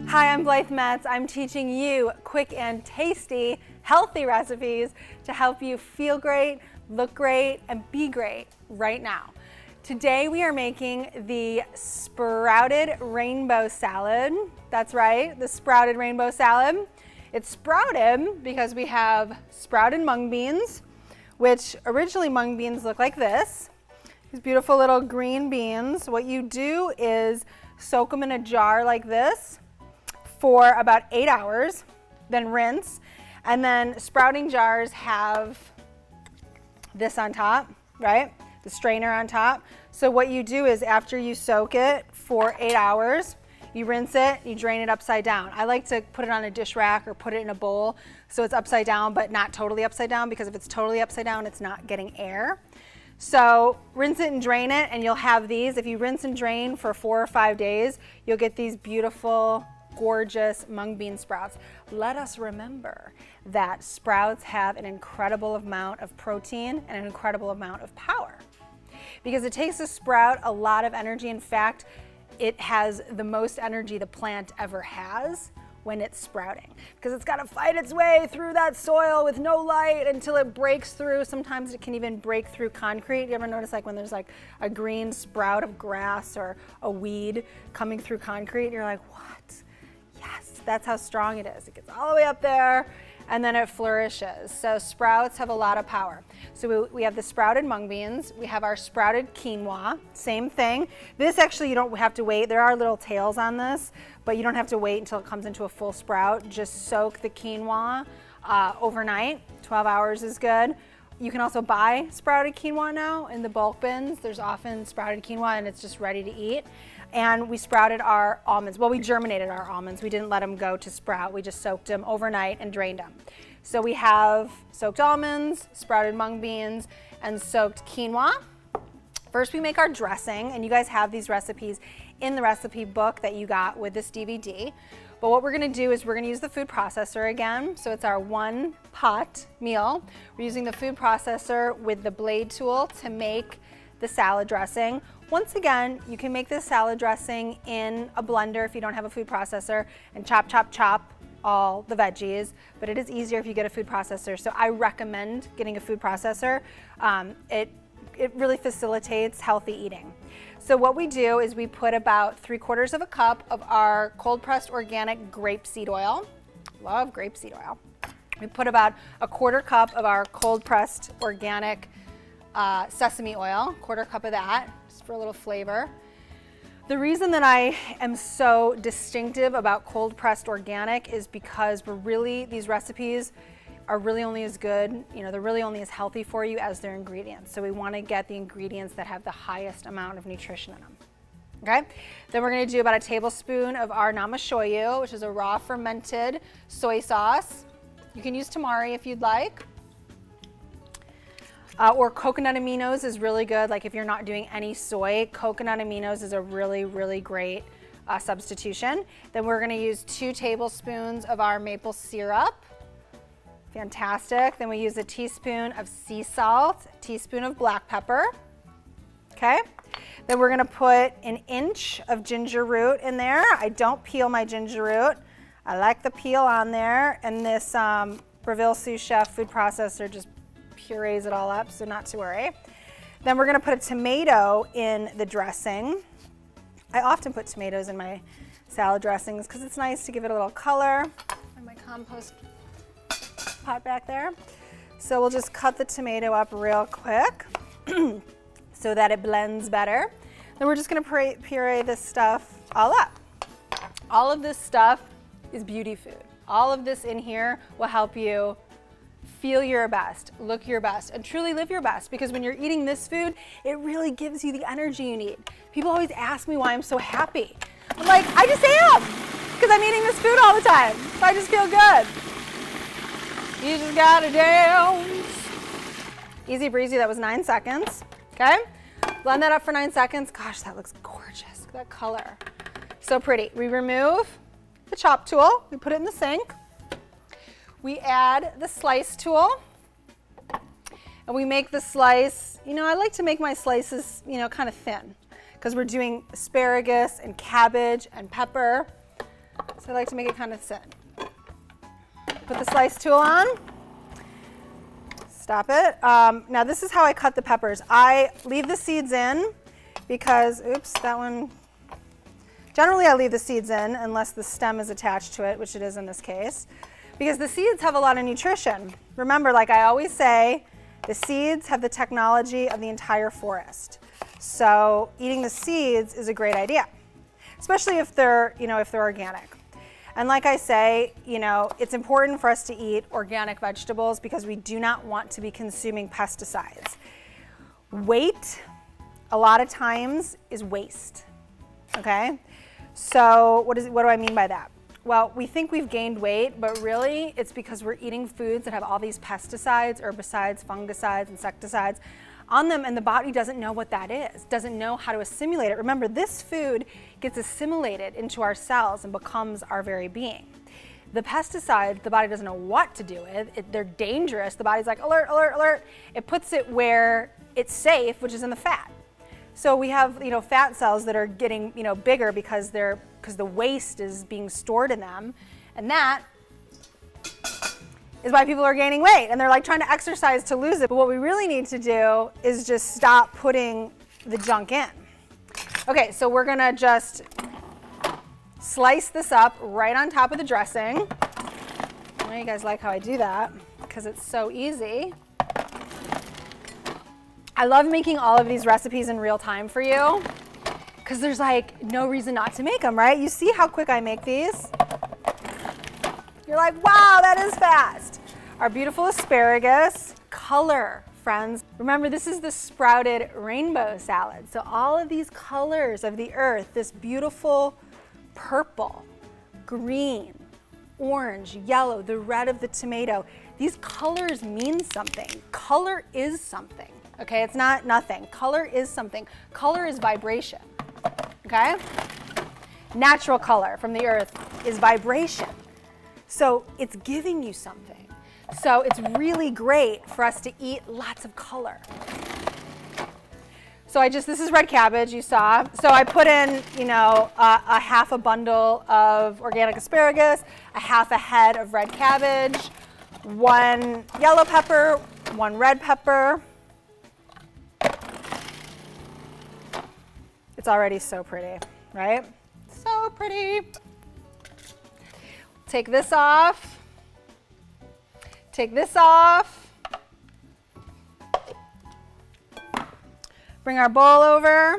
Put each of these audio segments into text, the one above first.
Hi, I'm Blythe Metz. I'm teaching you quick and tasty, healthy recipes to help you feel great, look great, and be great right now. Today we are making the sprouted rainbow salad. That's right, the sprouted rainbow salad. It's sprouted because we have sprouted mung beans, which originally mung beans look like this. These beautiful little green beans. What you do is soak them in a jar like this for about 8 hours, then rinse. And then sprouting jars have this on top, right? The strainer on top. So what you do is after you soak it for 8 hours, you rinse it, you drain it upside down. I like to put it on a dish rack or put it in a bowl so it's upside down, but not totally upside down, because if it's totally upside down, it's not getting air. So rinse it and drain it, and you'll have these. If you rinse and drain for 4 or 5 days, you'll get these beautiful, gorgeous mung bean sprouts. Let us remember that sprouts have an incredible amount of protein and an incredible amount of power. Because it takes a sprout a lot of energy. In fact, it has the most energy the plant ever has when it's sprouting, because it's got to fight its way through that soil with no light until it breaks through. Sometimes it can even break through concrete. You ever notice, like, when there's like a green sprout of grass or a weed coming through concrete, you're like, what? Yes, that's how strong it is. It gets all the way up there and then it flourishes. So sprouts have a lot of power. So we have the sprouted mung beans. We have our sprouted quinoa, same thing. This actually, you don't have to wait. There are little tails on this, but you don't have to wait until it comes into a full sprout. Just soak the quinoa overnight. 12 hours is good. You can also buy sprouted quinoa now in the bulk bins. There's often sprouted quinoa and it's just ready to eat. And we sprouted our almonds. Well, we germinated our almonds. We didn't let them go to sprout. We just soaked them overnight and drained them. So we have soaked almonds, sprouted mung beans, and soaked quinoa. First, we make our dressing, and you guys have these recipes in the recipe book that you got with this DVD. But what we're gonna do is we're gonna use the food processor again. So it's our one pot meal. We're using the food processor with the blade tool to make the salad dressing. Once again, you can make this salad dressing in a blender if you don't have a food processor and chop, chop, chop all the veggies, but it is easier if you get a food processor. So I recommend getting a food processor. It really facilitates healthy eating. So what we do is we put about 3/4 of a cup of our cold pressed organic grapeseed oil. Love grapeseed oil. We put about 1/4 cup of our cold pressed organic sesame oil, 1/4 cup of that, just for a little flavor. The reason that I am so distinctive about cold pressed organic is because these recipes are really only as good, they're really only as healthy for you as their ingredients. So we want to get the ingredients that have the highest amount of nutrition in them. Okay? Then we're going to do about 1 tablespoon of our namashoyu, which is a raw fermented soy sauce. You can use tamari if you'd like. Or coconut aminos is really good. Like if you're not doing any soy, coconut aminos is a really, really great substitution. Then we're gonna use 2 tablespoons of our maple syrup. Fantastic. Then we use a teaspoon of sea salt, a teaspoon of black pepper. Okay. Then we're gonna put 1 inch of ginger root in there. I don't peel my ginger root. I like the peel on there. And this Breville Sous Chef food processor just purees it all up, so not to worry. Then we're gonna put a tomato in the dressing. I often put tomatoes in my salad dressings because it's nice to give it a little color. And my compost pot back there. So we'll just cut the tomato up real quick so that it blends better. Then we're just gonna puree this stuff all up. All of this stuff is beauty food. All of this in here will help you feel your best, look your best, and truly live your best, because when you're eating this food, it really gives you the energy you need. People always ask me why I'm so happy. I'm like, I just am, because I'm eating this food all the time, so I just feel good. You just gotta dance. Easy breezy, that was 9 seconds, okay? Blend that up for 9 seconds. Gosh, that looks gorgeous, look at that color. So pretty. We remove the chop tool, we put it in the sink. We add the slice tool, and we make the slice, I like to make my slices, kind of thin, because we're doing asparagus and cabbage and pepper. So I like to make it kind of thin. Put the slice tool on. Stop it. Now this is how I cut the peppers. I leave the seeds in because, oops, that one. Generally I leave the seeds in unless the stem is attached to it, which it is in this case, because the seeds have a lot of nutrition. Remember, like I always say, the seeds have the technology of the entire forest. So eating the seeds is a great idea, especially if they're, if they're organic. And like I say, it's important for us to eat organic vegetables because we do not want to be consuming pesticides. Weight, a lot of times, is waste, okay? So what do I mean by that? Well, we think we've gained weight, but really it's because we're eating foods that have all these pesticides, herbicides, fungicides, insecticides on them, and the body doesn't know what that is, doesn't know how to assimilate it. Remember, this food gets assimilated into our cells and becomes our very being. The pesticides, the body doesn't know what to do with. They're dangerous. The body's like, alert, alert, alert. It puts it where it's safe, which is in the fat. So we have, fat cells that are getting, bigger because the waste is being stored in them, and that is why people are gaining weight, and they're like trying to exercise to lose it. But what we really need to do is just stop putting the junk in. Okay, so we're gonna just slice this up right on top of the dressing. I know you guys like how I do that because it's so easy. I love making all of these recipes in real time for you because there's like no reason not to make them, right? You see how quick I make these? You're like, wow, that is fast. Our beautiful asparagus, color, friends. Remember, this is the sprouted rainbow salad. So all of these colors of the earth, this beautiful purple, green, orange, yellow, the red of the tomato, these colors mean something. Color is something, okay? It's not nothing. Color is something. Color is vibration, okay? Natural color from the earth is vibration. So it's giving you something. So it's really great for us to eat lots of color. So this is red cabbage, you saw. So I put in, a half a bundle of organic asparagus, a half a head of red cabbage, 1 yellow pepper, 1 red pepper. It's already so pretty, right? So pretty. Take this off. Take this off. Bring our bowl over,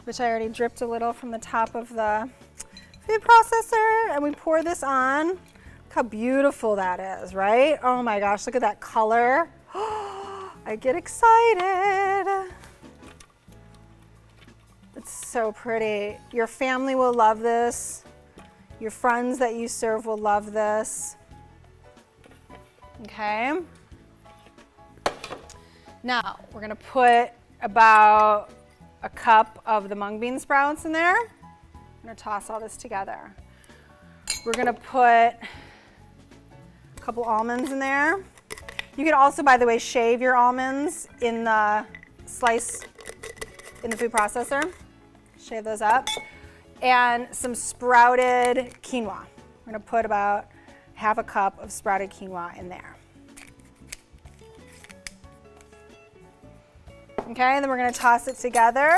which I already dripped a little from the top of the food processor, and we pour this on. Look how beautiful that is, right? Oh my gosh, look at that color. I get excited. It's so pretty. Your family will love this. Your friends that you serve will love this. Okay. Now, we're gonna put about a cup of the mung bean sprouts in there. I'm gonna toss all this together. We're gonna put a couple almonds in there. You can also, by the way, shave your almonds in the slice in the food processor. Shave those up. And some sprouted quinoa. We're gonna put about half a cup of sprouted quinoa in there. Okay, then we're gonna toss it together.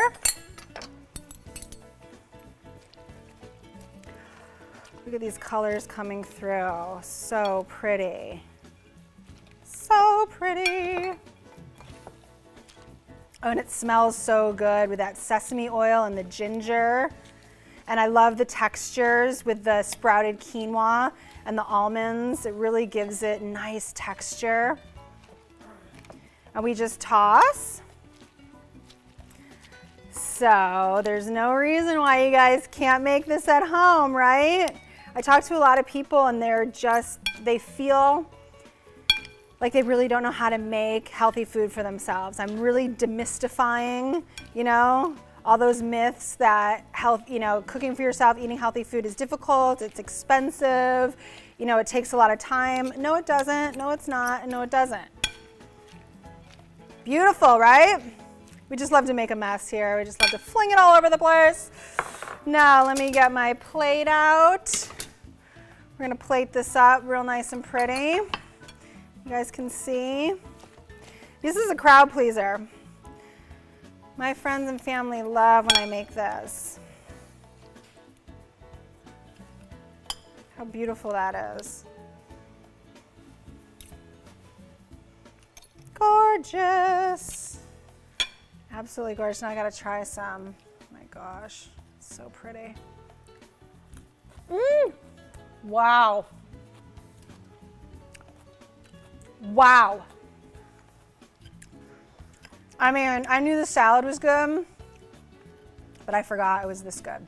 Look at these colors coming through. So pretty. So pretty. Oh, and it smells so good with that sesame oil and the ginger. And I love the textures with the sprouted quinoa and the almonds. It really gives it nice texture. And we just toss. So there's no reason why you guys can't make this at home, right? I talk to a lot of people and they feel like they really don't know how to make healthy food for themselves. I'm really demystifying, all those myths that cooking for yourself, eating healthy food is difficult, it's expensive, it takes a lot of time. No, it doesn't. No, it's not. And no, it doesn't. Beautiful, right? We just love to make a mess here. We just love to fling it all over the place. Now let me get my plate out. We're gonna plate this up real nice and pretty. You guys can see. This is a crowd pleaser. My friends and family love when I make this. How beautiful that is. Gorgeous. Absolutely gorgeous. Now I gotta try some. My gosh, it's so pretty. Wow. Wow. I mean, I knew the salad was good, but I forgot it was this good.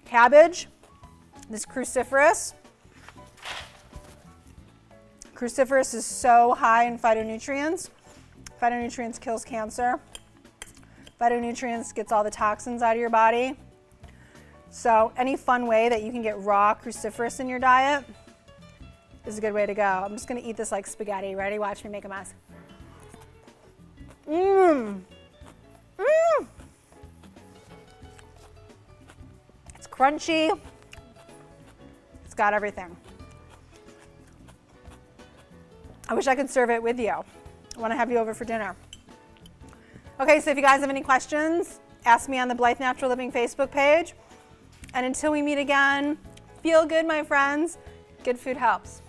Cabbage, this cruciferous. Cruciferous is so high in phytonutrients. Phytonutrients kills cancer. Phytonutrients gets all the toxins out of your body. So any fun way that you can get raw cruciferous in your diet is a good way to go. I'm just gonna eat this like spaghetti. Ready? Watch me make a mess. It's crunchy. It's got everything. I wish I could serve it with you. I want to have you over for dinner. Okay, so if you guys have any questions, ask me on the Blythe Natural Living Facebook page. And until we meet again, feel good, my friends. Good food helps.